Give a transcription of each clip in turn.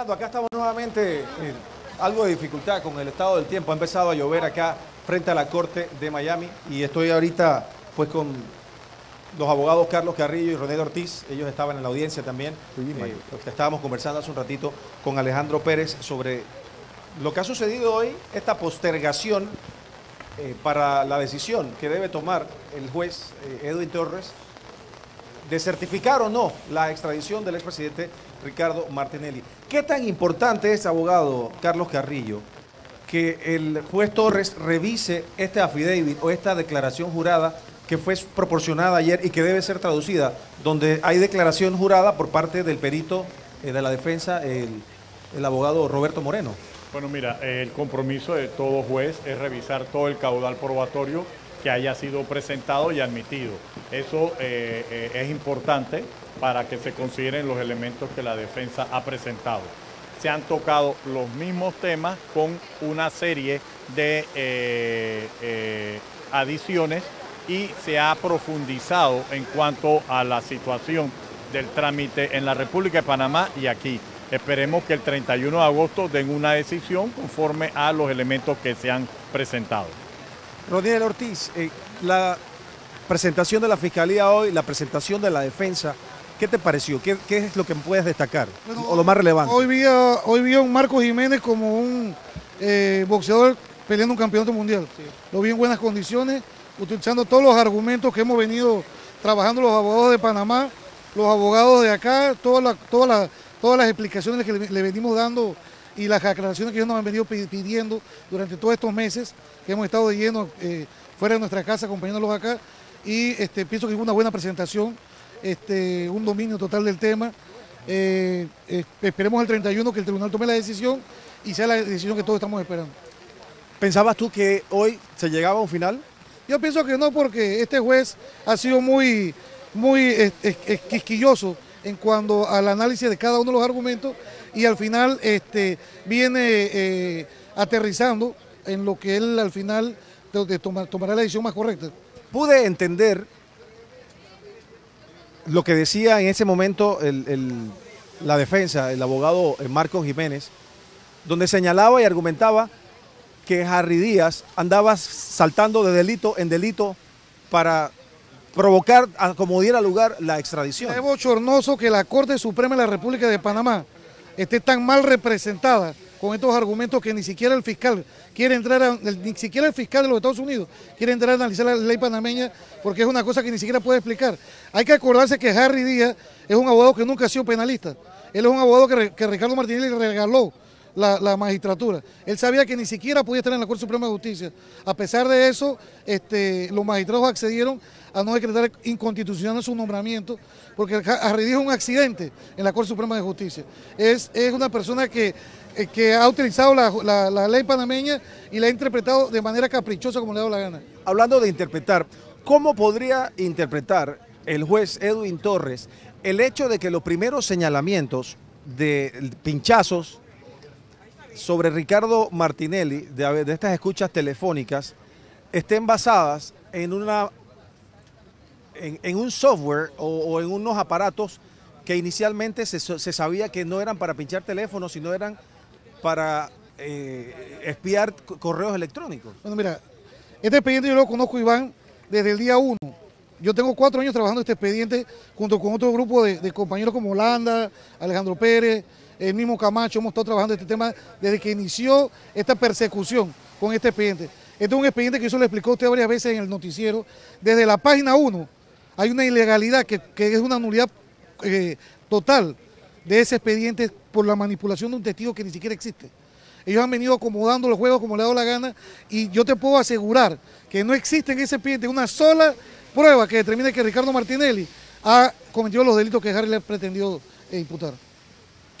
Fernando, acá estamos nuevamente algo de dificultad con el estado del tiempo. Ha empezado a llover acá frente a la Corte de Miami y estoy ahorita pues con los abogados Carlos Carrillo y Ronel Ortiz. Ellos estaban en la audiencia también. Estábamos conversando hace un ratito con Alejandro Pérez sobre lo que ha sucedido hoy, esta postergación para la decisión que debe tomar el juez Edwin Torres de certificar o no la extradición del expresidente Ricardo Martinelli. ¿Qué tan importante es, abogado Carlos Carrillo, que el juez Torres revise este affidavit o esta declaración jurada que fue proporcionada ayer y que debe ser traducida, donde hay declaración jurada por parte del perito de la defensa, el abogado Roberto Moreno? Bueno, mira, el compromiso de todo juez es revisar todo el caudal probatorio que haya sido presentado y admitido. Eso es importante para que se consideren los elementos que la defensa ha presentado. Se han tocado los mismos temas con una serie de adiciones y se ha profundizado en cuanto a la situación del trámite en la República de Panamá y aquí. Esperemos que el 31 de agosto den una decisión conforme a los elementos que se han presentado. Ronel Ortiz, la presentación de la Fiscalía hoy, la presentación de la defensa, ¿qué te pareció? ¿Qué es lo que puedes destacar? Bueno, o lo más relevante. Hoy vi a un Marcos Jiménez como un boxeador peleando un campeonato mundial. Sí. Lo vi en buenas condiciones, utilizando todos los argumentos que hemos venido trabajando los abogados de Panamá, los abogados de acá, todas las explicaciones que le venimos dando y las aclaraciones que ellos nos han venido pidiendo durante todos estos meses que hemos estado de lleno fuera de nuestra casa acompañándolos acá, y pienso que es una buena presentación, un dominio total del tema. Esperemos el 31 que el tribunal tome la decisión y sea la decisión que todos estamos esperando. ¿Pensabas tú que hoy se llegaba a un final? Yo pienso que no, porque este juez ha sido muy quisquilloso en cuanto al análisis de cada uno de los argumentos y al final viene aterrizando en lo que él al final tomará la decisión más correcta. Pude entender lo que decía en ese momento la defensa, el abogado Marcos Jiménez, donde señalaba y argumentaba que Harry Díaz andaba saltando de delito en delito para provocar a como diera lugar la extradición. Es bochornoso que la Corte Suprema de la República de Panamá esté tan mal representada con estos argumentos que ni siquiera el fiscal quiere entrar, ni siquiera el fiscal de los Estados Unidos quiere entrar a analizar la ley panameña, porque es una cosa que ni siquiera puede explicar. Hay que acordarse que Harry Díaz es un abogado que nunca ha sido penalista. Él es un abogado que Ricardo Martinelli regaló la magistratura. Él sabía que ni siquiera podía estar en la Corte Suprema de Justicia. A pesar de eso, los magistrados accedieron a no decretar inconstitucional su nombramiento, porque Harry Díaz es un accidente en la Corte Suprema de Justicia. Es una persona que ha utilizado la ley panameña y la ha interpretado de manera caprichosa como le ha dado la gana. Hablando de interpretar, ¿cómo podría interpretar el juez Edwin Torres el hecho de que los primeros señalamientos de pinchazos sobre Ricardo Martinelli, de estas escuchas telefónicas, estén basadas en un software o en unos aparatos que inicialmente se sabía que no eran para pinchar teléfonos, sino eran para espiar correos electrónicos? Bueno, mira, este expediente yo lo conozco, Iván, desde el día 1. Yo tengo 4 años trabajando este expediente junto con otro grupo de compañeros como Holanda, Alejandro Pérez, el mismo Camacho. Hemos estado trabajando este tema desde que inició esta persecución con este expediente. Este es un expediente que yo se lo explicó a usted varias veces en el noticiero. Desde la página 1 hay una ilegalidad que es una nulidad total de ese expediente por la manipulación de un testigo que ni siquiera existe. Ellos han venido acomodando los juegos como le ha dado la gana, y yo te puedo asegurar que no existe en ese expediente una sola prueba que determine que Ricardo Martinelli ha cometido los delitos que Harry le pretendió imputar.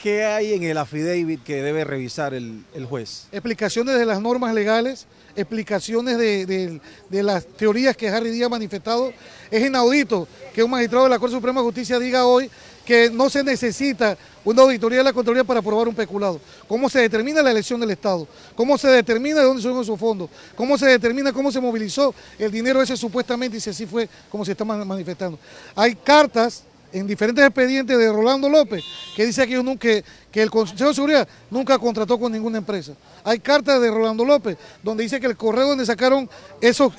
¿Qué hay en el affidavit que debe revisar el juez? Explicaciones de las normas legales, explicaciones de las teorías que Harry Díaz ha manifestado. Es inaudito que un magistrado de la Corte Suprema de Justicia diga hoy que no se necesita una auditoría de la Contraloría para aprobar un peculado. ¿Cómo se determina la elección del Estado? ¿Cómo se determina de dónde son esos fondos? ¿Cómo se determina cómo se movilizó el dinero ese supuestamente, y si así fue como se está manifestando? Hay cartas en diferentes expedientes de Rolando López, que dice que, que el Consejo de Seguridad nunca contrató con ninguna empresa. Hay cartas de Rolando López donde dice que el correo donde sacaron esos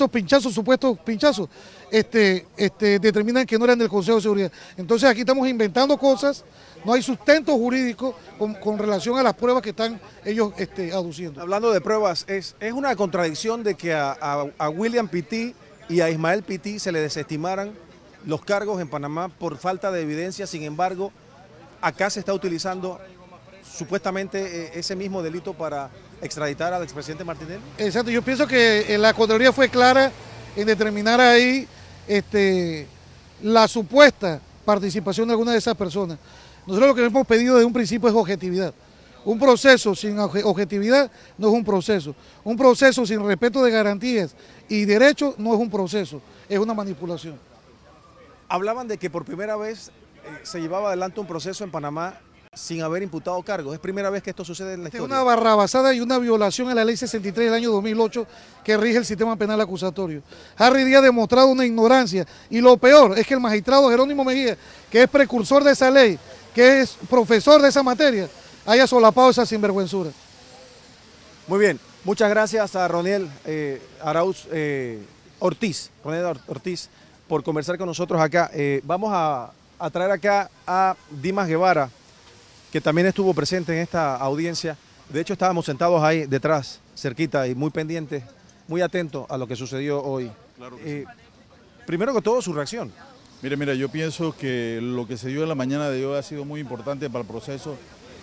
pinchazos, supuestos pinchazos, determinan que no eran del Consejo de Seguridad. Entonces aquí estamos inventando cosas, no hay sustento jurídico con relación a las pruebas que están ellos aduciendo. Hablando de pruebas, es una contradicción de que a William Pití y a Ismael Pití se le desestimaran los cargos en Panamá por falta de evidencia. Sin embargo, acá se está utilizando supuestamente ese mismo delito para extraditar al expresidente Martinelli. Exacto, yo pienso que la Contraloría fue clara en determinar ahí la supuesta participación de alguna de esas personas. Nosotros lo que hemos pedido desde un principio es objetividad. Un proceso sin objetividad no es un proceso. Un proceso sin respeto de garantías y derechos no es un proceso, es una manipulación. Hablaban de que por primera vez se llevaba adelante un proceso en Panamá sin haber imputado cargos. Es primera vez que esto sucede en la historia. Es una barrabasada y una violación a la ley 63 del año 2008 que rige el sistema penal acusatorio. Harry Díaz ha demostrado una ignorancia y lo peor es que el magistrado Jerónimo Mejía, que es precursor de esa ley, que es profesor de esa materia, haya solapado esa sinvergüenzura. Muy bien, muchas gracias a Roniel Ortiz, por conversar con nosotros acá. Vamos a traer acá a Dimas Guevara, que también estuvo presente en esta audiencia. De hecho, estábamos sentados ahí detrás, cerquita, y muy pendientes, muy atentos a lo que sucedió hoy. Claro que sí. Primero que todo, su reacción. Mira, yo pienso que lo que se dio en la mañana de hoy ha sido muy importante para el proceso,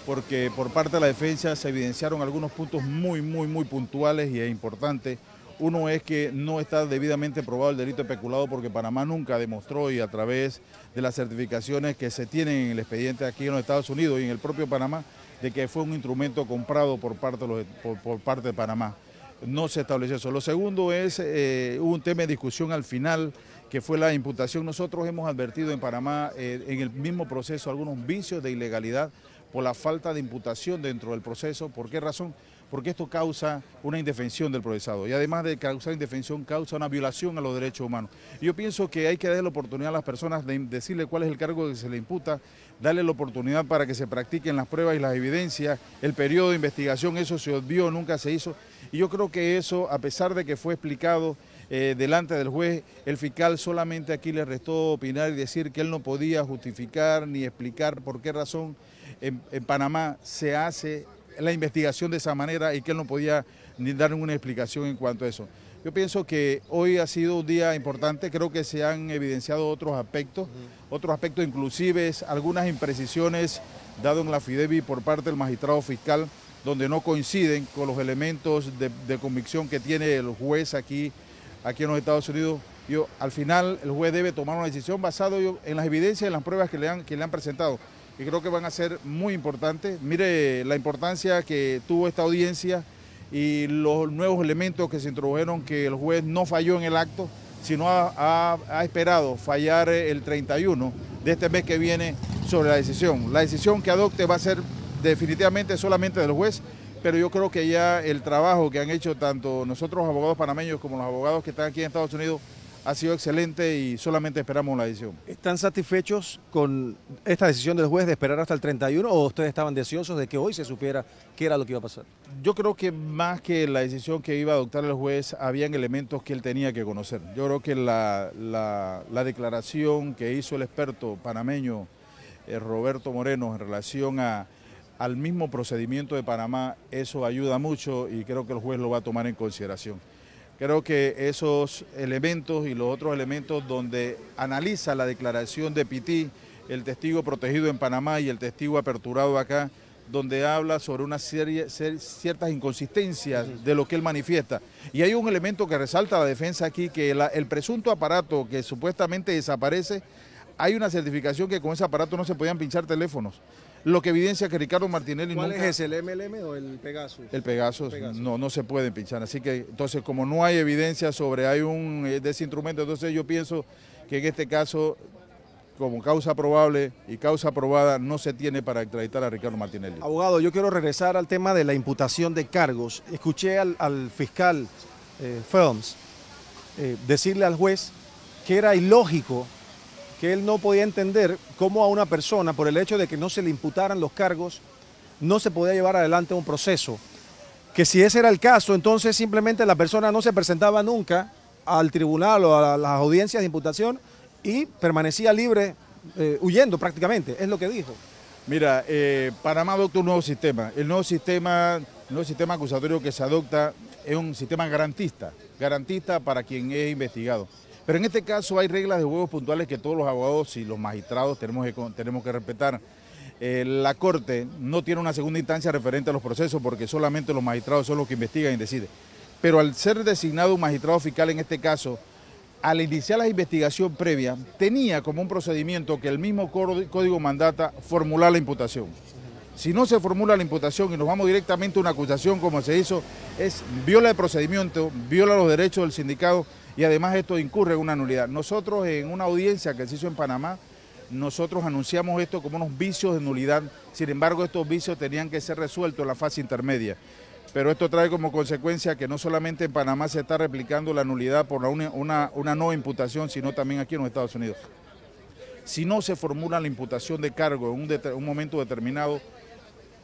porque por parte de la defensa se evidenciaron algunos puntos muy puntuales y importantes. Uno es que no está debidamente probado el delito de peculado porque Panamá nunca demostró, y a través de las certificaciones que se tienen en el expediente aquí en los Estados Unidos y en el propio Panamá, de que fue un instrumento comprado por parte de Panamá. No se estableció eso. Lo segundo es, hubo un tema de discusión al final, que fue la imputación. Nosotros hemos advertido en Panamá, en el mismo proceso, algunos vicios de ilegalidad por la falta de imputación dentro del proceso. ¿Por qué razón? Porque esto causa una indefensión del procesado y además de causar indefensión, causa una violación a los derechos humanos. Y yo pienso que hay que darle la oportunidad a las personas de decirle cuál es el cargo que se le imputa, darle la oportunidad para que se practiquen las pruebas y las evidencias, el periodo de investigación, eso se obvió, nunca se hizo. Y yo creo que eso, a pesar de que fue explicado delante del juez, el fiscal solamente aquí le restó opinar y decir que él no podía justificar ni explicar por qué razón en Panamá se hace la investigación de esa manera y que él no podía ni dar ninguna explicación en cuanto a eso. Yo pienso que hoy ha sido un día importante, creo que se han evidenciado otros aspectos inclusive algunas imprecisiones dadas en la affidavit por parte del magistrado fiscal, donde no coinciden con los elementos de convicción que tiene el juez aquí en los Estados Unidos. Al final el juez debe tomar una decisión basada en las evidencias y en las pruebas que le han presentado. Y creo que van a ser muy importantes. Mire la importancia que tuvo esta audiencia y los nuevos elementos que se introdujeron, que el juez no falló en el acto, sino ha esperado fallar el 31 de este mes que viene sobre la decisión. La decisión que adopte va a ser definitivamente solamente del juez, pero yo creo que ya el trabajo que han hecho tanto nosotros los abogados panameños como los abogados que están aquí en Estados Unidos ha sido excelente y solamente esperamos la decisión. ¿Están satisfechos con esta decisión del juez de esperar hasta el 31 o ustedes estaban deseosos de que hoy se supiera qué era lo que iba a pasar? Yo creo que más que la decisión que iba a adoptar el juez, habían elementos que él tenía que conocer. Yo creo que la declaración que hizo el experto panameño Roberto Moreno en relación al mismo procedimiento de Panamá, eso ayuda mucho y creo que el juez lo va a tomar en consideración. Creo que esos elementos y los otros elementos donde analiza la declaración de Pití, el testigo protegido en Panamá y el testigo aperturado acá, donde habla sobre una ciertas inconsistencias de lo que él manifiesta. Y hay un elemento que resalta la defensa aquí, que el presunto aparato que supuestamente desaparece, hay una certificación que con ese aparato no se podían pinchar teléfonos. Lo que evidencia que Ricardo Martinelli ¿Cuál es ese, el MLM o el Pegasus? El Pegasus, no se pueden pinchar. Así que, entonces, como no hay evidencia hay un de ese instrumento, entonces yo pienso que en este caso, como causa probable y causa probada, no se tiene para extraditar a Ricardo Martinelli. Abogado, yo quiero regresar al tema de la imputación de cargos. Escuché al fiscal Films decirle al juez que era ilógico que él no podía entender cómo a una persona, por el hecho de que no se le imputaran los cargos, no se podía llevar adelante un proceso. Que si ese era el caso, entonces simplemente la persona no se presentaba nunca al tribunal o a las audiencias de imputación y permanecía libre, huyendo prácticamente, es lo que dijo. Mira, Panamá adopta un nuevo sistema. El nuevo sistema acusatorio que se adopta es un sistema garantista para quien es investigado. Pero en este caso hay reglas de juegos puntuales que todos los abogados y los magistrados tenemos que respetar. La Corte no tiene una segunda instancia referente a los procesos porque solamente los magistrados son los que investigan y deciden. Pero al ser designado un magistrado fiscal en este caso, al iniciar la investigación previa, tenía como un procedimiento que el mismo código mandata formular la imputación. Si no se formula la imputación y nos vamos directamente a una acusación como se hizo, viola el procedimiento, viola los derechos del sindicado y además esto incurre en una nulidad. Nosotros en una audiencia que se hizo en Panamá, nosotros anunciamos esto como unos vicios de nulidad, sin embargo estos vicios tenían que ser resueltos en la fase intermedia. Pero esto trae como consecuencia que no solamente en Panamá se está replicando la nulidad por una no imputación, sino también aquí en los Estados Unidos. Si no se formula la imputación de cargo en un momento determinado,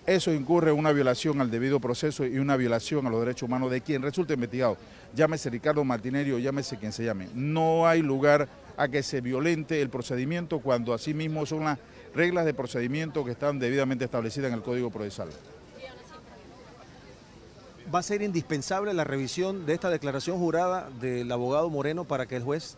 eso incurre en una violación al debido proceso y una violación a los derechos humanos de quien resulte investigado. Llámese Ricardo Martinelli o llámese quien se llame. No hay lugar a que se violente el procedimiento cuando asimismo son las reglas de procedimiento que están debidamente establecidas en el Código Procesal. ¿Va a ser indispensable la revisión de esta declaración jurada del abogado Moreno para que el juez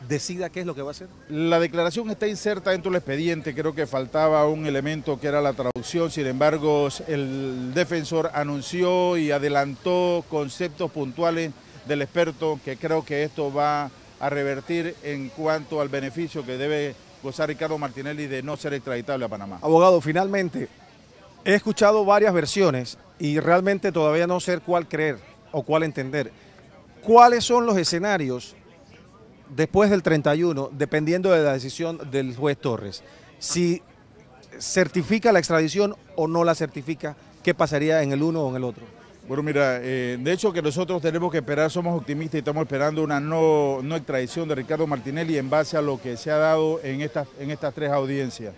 decida qué es lo que va a hacer? La declaración está inserta dentro del expediente, creo que faltaba un elemento que era la traducción, sin embargo el defensor anunció y adelantó conceptos puntuales del experto que creo que esto va a revertir en cuanto al beneficio que debe gozar Ricardo Martinelli de no ser extraditable a Panamá. Abogado, finalmente, he escuchado varias versiones y realmente todavía no sé cuál creer o cuál entender. ¿Cuáles son los escenarios después del 31, dependiendo de la decisión del juez Torres? Si certifica la extradición o no la certifica, ¿qué pasaría en el uno o en el otro? Bueno, mira, de hecho que nosotros tenemos que esperar, somos optimistas y estamos esperando una no extradición de Ricardo Martinelli en base a lo que se ha dado en estas tres audiencias.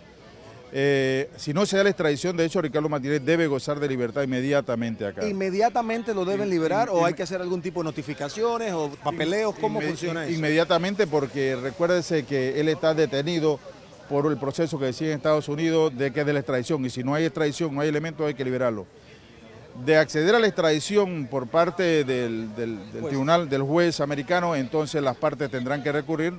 Si no se da la extradición, de hecho Ricardo Martinelli debe gozar de libertad inmediatamente acá. ¿Inmediatamente lo deben liberar o hay que hacer algún tipo de notificaciones o papeleos? ¿Cómo funciona eso? Inmediatamente, porque recuérdese que él está detenido por el proceso que decía en Estados Unidos de que es de la extradición, y si no hay extradición, no hay elementos, hay que liberarlo. De acceder a la extradición por parte del tribunal, del juez americano, entonces las partes tendrán que recurrir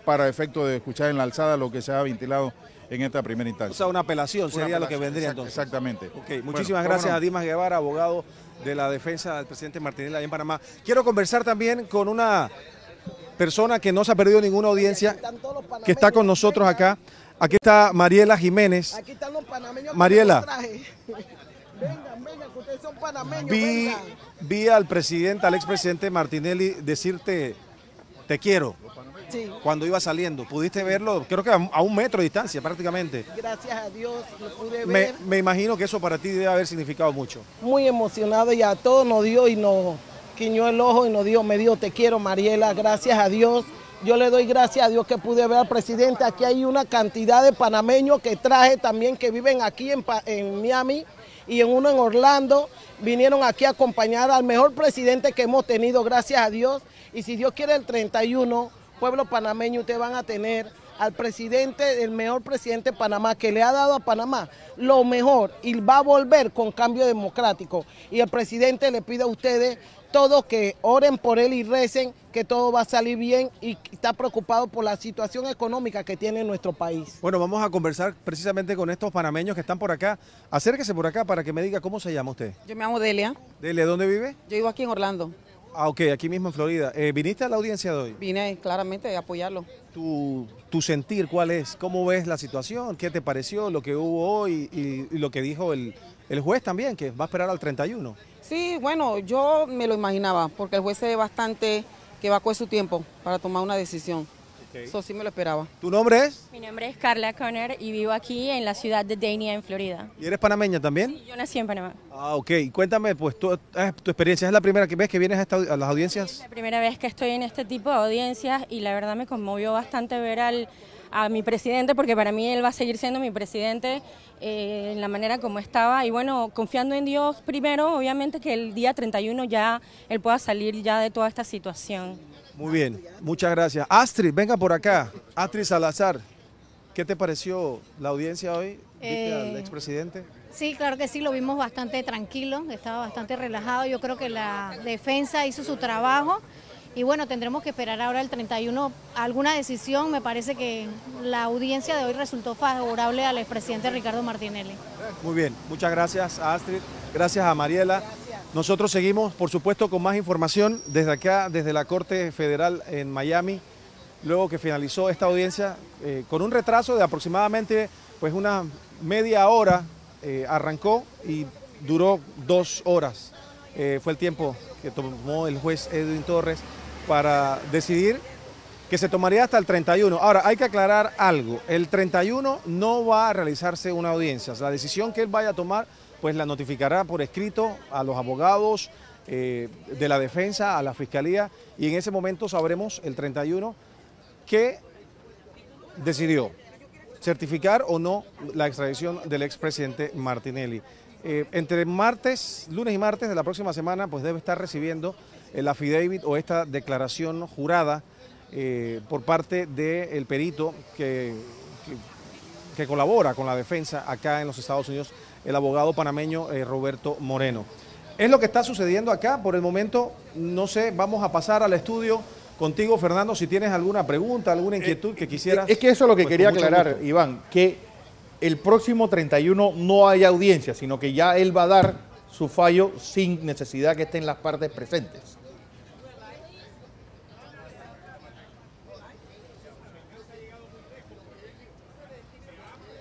para efecto de escuchar en la alzada lo que se ha ventilado en esta primera instancia. O sea, una apelación sería lo que vendría entonces. Exactamente. Ok, muchísimas gracias a Dimas Guevara, abogado de la defensa del presidente Martinelli allá en Panamá. Quiero conversar también con una persona que no se ha perdido ninguna audiencia, que está con nosotros acá. Aquí está Mariela Jiménez. Aquí están los panameños. Mariela. Vengan, que ustedes son panameños. Vi al expresidente Martinelli decirte, te quiero. Sí. Cuando iba saliendo, ¿pudiste verlo? Creo que a 1 metro de distancia prácticamente. Gracias a Dios lo pude ver. Me imagino que eso para ti debe haber significado mucho. Muy emocionado y a todos nos dio y nos quiñó el ojo y me dijo, te quiero Mariela, gracias a Dios. Yo le doy gracias a Dios que pude ver al presidente. Aquí hay una cantidad de panameños que traje también que viven aquí en Miami y uno en Orlando. Vinieron aquí a acompañar al mejor presidente que hemos tenido, gracias a Dios. Y si Dios quiere el 31, pueblo panameño, ustedes van a tener al presidente, el mejor presidente de Panamá, que le ha dado a Panamá lo mejor y va a volver con cambio democrático. Y el presidente le pide a ustedes todos que oren por él y recen que todo va a salir bien y está preocupado por la situación económica que tiene nuestro país. Bueno, vamos a conversar precisamente con estos panameños que están por acá. Acérquese por acá para que me diga cómo se llama usted. Yo me llamo Delia. Delia, ¿dónde vive? Yo vivo aquí en Orlando. Ah, ok, aquí mismo en Florida. ¿Viniste a la audiencia de hoy? Vine claramente a apoyarlo. ¿Tu sentir cuál es? ¿Cómo ves la situación? ¿Qué te pareció lo que hubo hoy y lo que dijo el juez también, que va a esperar al 31? Sí, bueno, yo me lo imaginaba, porque el juez se ve bastante que va a coger su tiempo para tomar una decisión. Okay. Eso sí me lo esperaba. ¿Tu nombre es? Mi nombre es Carla Conner y vivo aquí en la ciudad de Dania, en Florida. ¿Y eres panameña también? Sí, yo nací en Panamá. Ah, ok. Cuéntame, pues, tu experiencia. ¿Es la primera vez que vienes a las audiencias? Es la primera vez que estoy en este tipo de audiencias y la verdad me conmovió bastante ver al a mi presidente, porque para mí él va a seguir siendo mi presidente en la manera como estaba. Y bueno, confiando en Dios primero, obviamente que el día 31 ya él pueda salir ya de toda esta situación. Muy bien, muchas gracias. Astrid, venga por acá. Astrid Salazar, ¿qué te pareció la audiencia hoy? ¿Viste al expresidente? Sí, claro que sí, lo vimos bastante tranquilo, estaba bastante relajado. Yo creo que la defensa hizo su trabajo y bueno, tendremos que esperar ahora el 31 alguna decisión. Me parece que la audiencia de hoy resultó favorable al expresidente Ricardo Martinelli. Muy bien, muchas gracias a Astrid, gracias a Mariela. Nosotros seguimos, por supuesto, con más información desde acá, desde la Corte Federal en Miami, luego que finalizó esta audiencia, con un retraso de aproximadamente pues una media hora. Arrancó y duró 2 horas. Fue el tiempo que tomó el juez Edwin Torres para decidir que se tomaría hasta el 31. Ahora, hay que aclarar algo. El 31 no va a realizarse una audiencia. La decisión que él vaya a tomar, pues la notificará por escrito a los abogados de la defensa, a la fiscalía, y en ese momento sabremos el 31 qué decidió. Certificar o no la extradición del expresidente Martinelli. Entre lunes y martes de la próxima semana, pues debe estar recibiendo el affidavit o esta declaración jurada por parte del perito que colabora con la defensa acá en los Estados Unidos, el abogado panameño Roberto Moreno. Es lo que está sucediendo acá. Por el momento, no sé, vamos a pasar al estudio. Contigo, Fernando, si tienes alguna pregunta, alguna inquietud que quisieras... Es que eso es lo que pues, quería aclarar, Iván, que el próximo 31 no haya audiencia, sino que ya él va a dar su fallo sin necesidad que estén las partes presentes.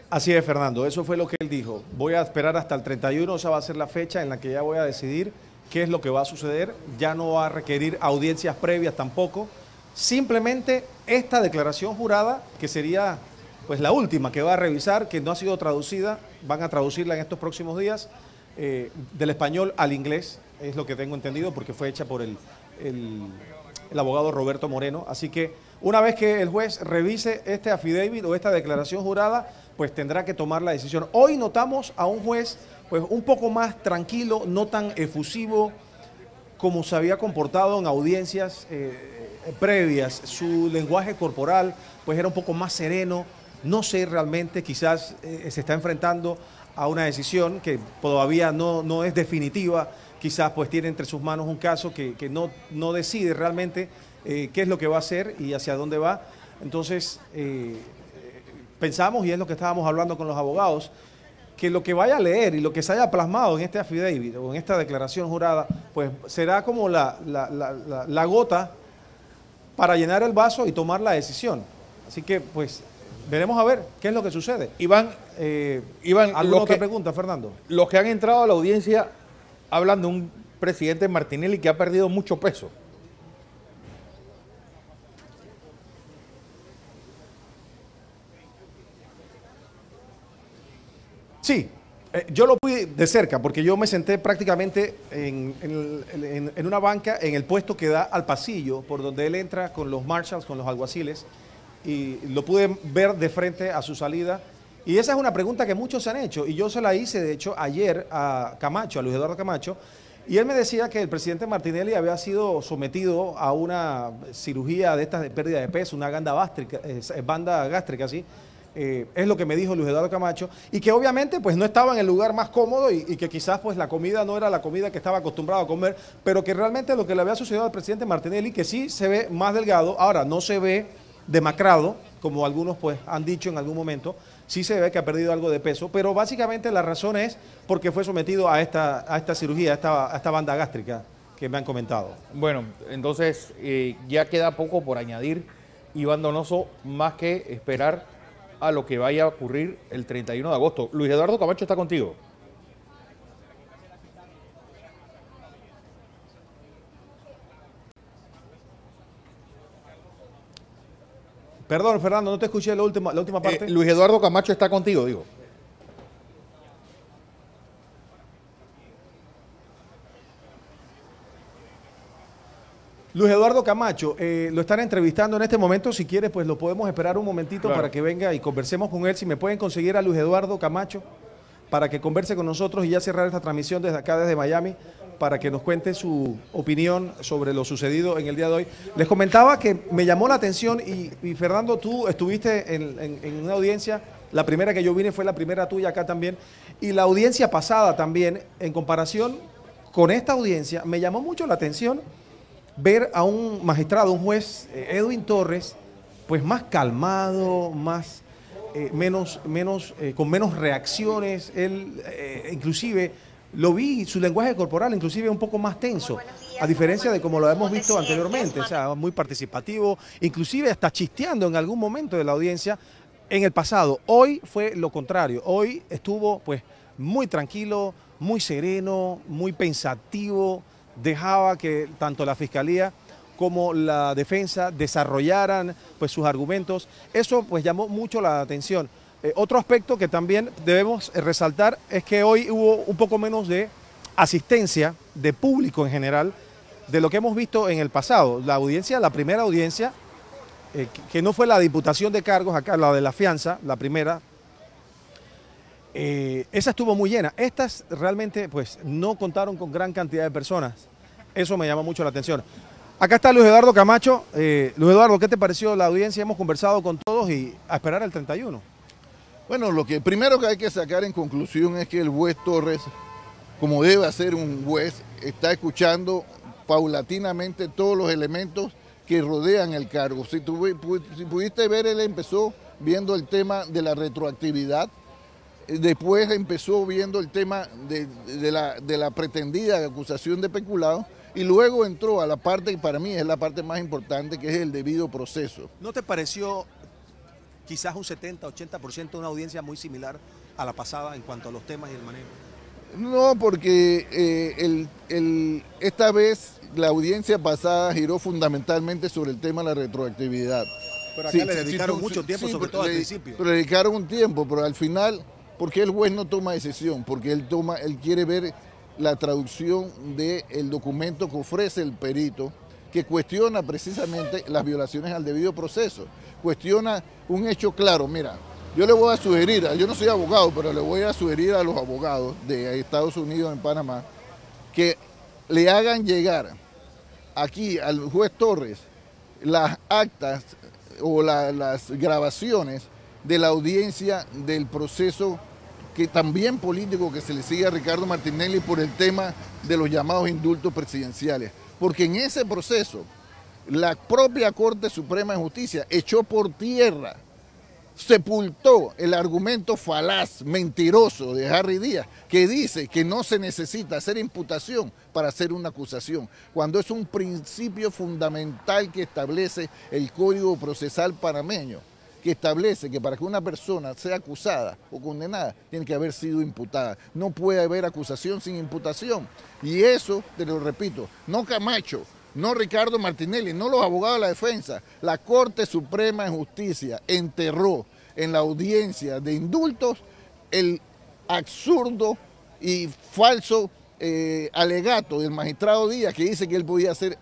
Así es, Fernando, eso fue lo que él dijo. Voy a esperar hasta el 31, esa va a ser la fecha en la que ya voy a decidir qué es lo que va a suceder. Ya no va a requerir audiencias previas tampoco. Simplemente esta declaración jurada, que sería pues la última que va a revisar, que no ha sido traducida, van a traducirla en estos próximos días, del español al inglés, es lo que tengo entendido, porque fue hecha por el abogado Roberto Moreno. Así que una vez que el juez revise este affidavit o esta declaración jurada, pues tendrá que tomar la decisión. Hoy notamos a un juez pues un poco más tranquilo, no tan efusivo como se había comportado en audiencias previas. Su lenguaje corporal pues era un poco más sereno. No sé realmente, quizás se está enfrentando a una decisión que todavía no es definitiva. Quizás pues tiene entre sus manos un caso que no decide realmente qué es lo que va a hacer y hacia dónde va. Entonces, pensamos, y es lo que estábamos hablando con los abogados, que lo que vaya a leer y lo que se haya plasmado en este affidavit o en esta declaración jurada, pues será como la gota para llenar el vaso y tomar la decisión. Así que, pues, veremos a ver qué es lo que sucede. Iván, ¿alguna otra pregunta, Fernando? Los que han entrado a la audiencia hablan de un presidente Martinelli que ha perdido mucho peso. Sí, yo lo vi de cerca porque yo me senté prácticamente en una banca en el puesto que da al pasillo por donde él entra con los marshals, con los alguaciles, y lo pude ver de frente a su salida. Y esa es una pregunta que muchos se han hecho y yo se la hice de hecho ayer a Camacho, a Luis Eduardo Camacho, y él me decía que el presidente Martinelli había sido sometido a una cirugía de estas de pérdida de peso, una banda gástrica, ¿sí? Es lo que me dijo Luis Eduardo Camacho, y que obviamente pues no estaba en el lugar más cómodo y que quizás pues la comida no era la comida que estaba acostumbrado a comer, pero que realmente lo que le había sucedido al presidente Martinelli, que sí se ve más delgado, ahora no se ve demacrado, como algunos pues han dicho en algún momento, sí se ve que ha perdido algo de peso, pero básicamente la razón es porque fue sometido a esta cirugía, a esta banda gástrica que me han comentado. Bueno, entonces ya queda poco por añadir, Iván Donoso, más que esperar a lo que vaya a ocurrir el 31 de agosto. Luis Eduardo Camacho está contigo. Perdón, Fernando, no te escuché la última parte. Luis Eduardo Camacho está contigo, digo. Luis Eduardo Camacho, lo están entrevistando en este momento. Si quieres, pues lo podemos esperar un momentito para que venga y conversemos con él. Si me pueden conseguir a Luis Eduardo Camacho para que converse con nosotros y ya cerrar esta transmisión desde acá, desde Miami, para que nos cuente su opinión sobre lo sucedido en el día de hoy. Les comentaba que me llamó la atención y Fernando, tú estuviste en una audiencia, la primera que yo vine fue la primera tuya acá también, y la audiencia pasada también, en comparación con esta audiencia, me llamó mucho la atención ver a un magistrado, un juez, Edwin Torres, pues más calmado, más con menos reacciones. Él inclusive lo vi, su lenguaje corporal inclusive un poco más tenso, a diferencia de como lo hemos visto anteriormente, o sea, muy participativo, inclusive hasta chisteando en algún momento de la audiencia en el pasado. Hoy fue lo contrario, hoy estuvo pues muy tranquilo, muy sereno, muy pensativo, dejaba que tanto la Fiscalía como la defensa desarrollaran pues sus argumentos. Eso pues llamó mucho la atención. Otro aspecto que también debemos resaltar es que hoy hubo un poco menos de asistencia de público en general de lo que hemos visto en el pasado. La audiencia, la primera audiencia, que no fue la de imputación de cargos acá, la de la fianza, la primera, esa estuvo muy llena. Estas realmente pues no contaron con gran cantidad de personas. Eso me llama mucho la atención. Acá está Luis Eduardo Camacho. Luis Eduardo, ¿qué te pareció la audiencia? Hemos conversado con todos y a esperar el 31. Bueno, lo que primero que hay que sacar en conclusión es que el juez Torres, como debe hacer un juez, está escuchando paulatinamente todos los elementos que rodean el cargo. Si pudiste ver, él empezó viendo el tema de la retroactividad. Después empezó viendo el tema de la pretendida acusación de peculado y luego entró a la parte que para mí es la parte más importante, que es el debido proceso. ¿No te pareció quizás un 70-80% de una audiencia muy similar a la pasada en cuanto a los temas y el manejo? No, porque esta vez la audiencia pasada giró fundamentalmente sobre el tema de la retroactividad. Pero acá le dedicaron mucho tiempo, sobre todo al principio. Pero le dedicaron un tiempo, pero al final, ¿por qué el juez no toma decisión? Porque él quiere ver la traducción del documento que ofrece el perito, que cuestiona precisamente las violaciones al debido proceso. Cuestiona un hecho claro. Mira, yo le voy a sugerir, yo no soy abogado, pero le voy a sugerir a los abogados de Estados Unidos en Panamá que le hagan llegar aquí al juez Torres las actas o las grabaciones de la audiencia del proceso que también político que se le sigue a Ricardo Martinelli por el tema de los llamados indultos presidenciales. Porque en ese proceso, la propia Corte Suprema de Justicia echó por tierra, sepultó el argumento falaz, mentiroso de Harry Díaz, que dice que no se necesita hacer imputación para hacer una acusación, cuando es un principio fundamental que establece el Código Procesal panameño, que establece que para que una persona sea acusada o condenada, tiene que haber sido imputada. No puede haber acusación sin imputación. Y eso, te lo repito, no Camacho, no Ricardo Martinelli, no los abogados de la defensa, la Corte Suprema de Justicia enterró en la audiencia de indultos el absurdo y falso alegato del magistrado Díaz, que dice que él podía hacer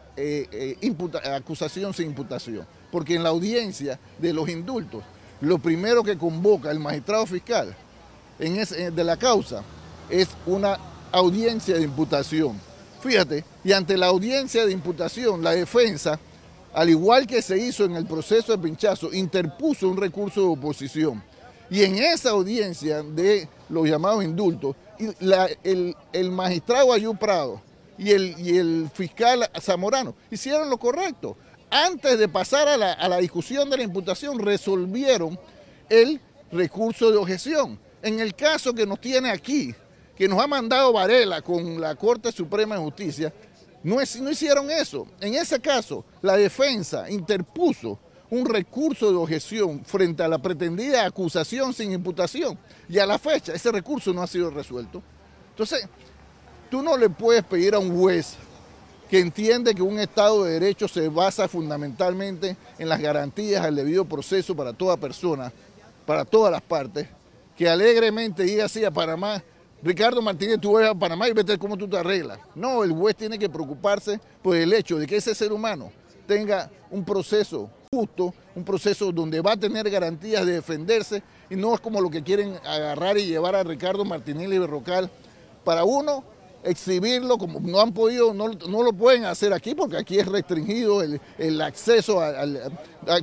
acusación sin imputación. Porque en la audiencia de los indultos, lo primero que convoca el magistrado fiscal de la causa es una audiencia de imputación. Fíjate, y ante la audiencia de imputación, la defensa, al igual que se hizo en el proceso de pinchazo, interpuso un recurso de oposición. Y en esa audiencia de los llamados indultos, el magistrado Ayú Prado y el fiscal Zamorano hicieron lo correcto. Antes de pasar a la discusión de la imputación, resolvieron el recurso de objeción. En el caso que nos tiene aquí, que nos ha mandado Varela con la Corte Suprema de Justicia, no hicieron eso. En ese caso, la defensa interpuso un recurso de objeción frente a la pretendida acusación sin imputación. Y a la fecha, ese recurso no ha sido resuelto. Entonces, tú no le puedes pedir a un juez que entiende que un Estado de Derecho se basa fundamentalmente en las garantías al debido proceso para toda persona, para todas las partes, que alegremente diga así a Panamá, Ricardo Martínez, tú vas a Panamá y vete cómo tú te arreglas. No, el juez tiene que preocuparse por el hecho de que ese ser humano tenga un proceso justo, un proceso donde va a tener garantías de defenderse y no es como lo que quieren agarrar y llevar a Ricardo Martinelli Berrocal para uno exhibirlo, como no han podido, no lo pueden hacer aquí porque aquí es restringido el acceso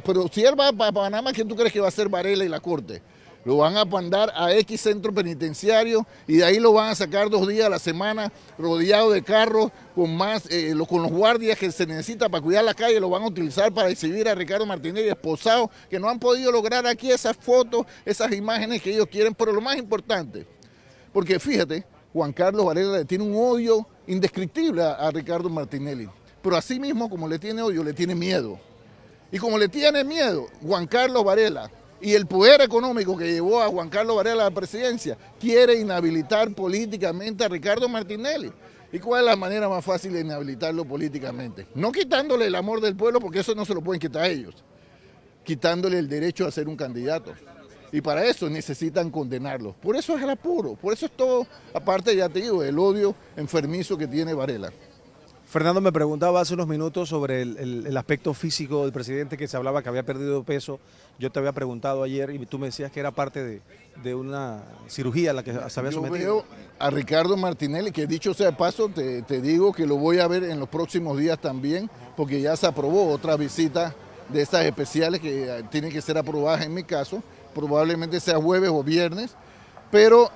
pero si él va para Panamá, ¿quién tú crees que va a ser Varela y la Corte? Lo van a mandar a X centro penitenciario y de ahí lo van a sacar 2 días a la semana rodeado de carros con los guardias que se necesita para cuidar la calle, lo van a utilizar para exhibir a Ricardo Martinelli esposado, que no han podido lograr aquí esas fotos, esas imágenes que ellos quieren, pero lo más importante, porque fíjate, Juan Carlos Varela le tiene un odio indescriptible a Ricardo Martinelli, pero así mismo como le tiene odio, le tiene miedo. Y como le tiene miedo Juan Carlos Varela y el poder económico que llevó a Juan Carlos Varela a la presidencia, quiere inhabilitar políticamente a Ricardo Martinelli. ¿Y cuál es la manera más fácil de inhabilitarlo políticamente? No quitándole el amor del pueblo, porque eso no se lo pueden quitar a ellos, quitándole el derecho a ser un candidato. Y para eso necesitan condenarlo. Por eso es el apuro, por eso es todo, aparte ya te digo, el odio enfermizo que tiene Varela. Fernando me preguntaba hace unos minutos sobre el aspecto físico del presidente, que se hablaba que había perdido peso. Yo te había preguntado ayer y tú me decías que era parte de una cirugía a la que se había sometido. Yo veo a Ricardo Martinelli, que dicho sea de paso, te digo que lo voy a ver en los próximos días también, porque ya se aprobó otra visita de estas especiales que tienen que ser aprobadas en mi caso, probablemente sea jueves o viernes, pero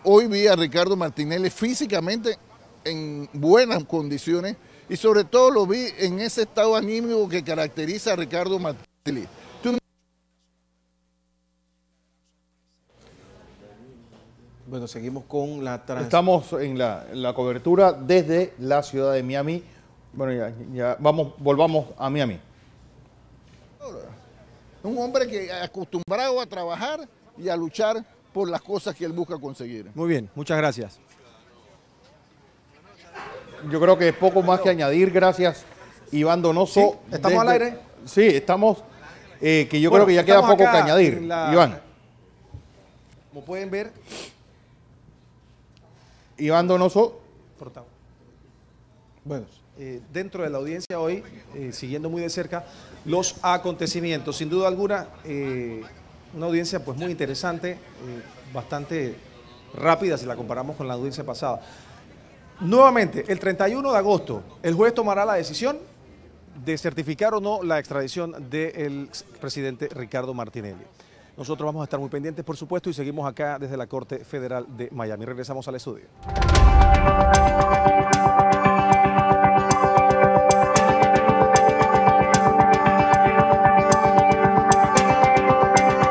hoy vi a Ricardo Martinelli físicamente en buenas condiciones y sobre todo lo vi en ese estado anímico que caracteriza a Ricardo Martinelli. Bueno, seguimos con la Estamos en la cobertura desde la ciudad de Miami. Bueno, volvamos a Miami. Un hombre que acostumbrado a trabajar y a luchar por las cosas que él busca conseguir. Muy bien, muchas gracias. Yo creo que es poco más que añadir. Gracias, Iván Donoso. ¿Sí? ¿Estamos al aire? Sí, estamos. Que yo creo que ya queda poco que añadir. Iván. Como pueden ver. Iván Donoso. Bueno, dentro de la audiencia hoy, siguiendo muy de cerca los acontecimientos. Sin duda alguna, una audiencia pues muy interesante, bastante rápida si la comparamos con la audiencia pasada. Nuevamente, el 31 de agosto, el juez tomará la decisión de certificar o no la extradición del presidente Ricardo Martinelli. Nosotros vamos a estar muy pendientes, por supuesto, y seguimos acá desde la Corte Federal de Miami. Regresamos al estudio.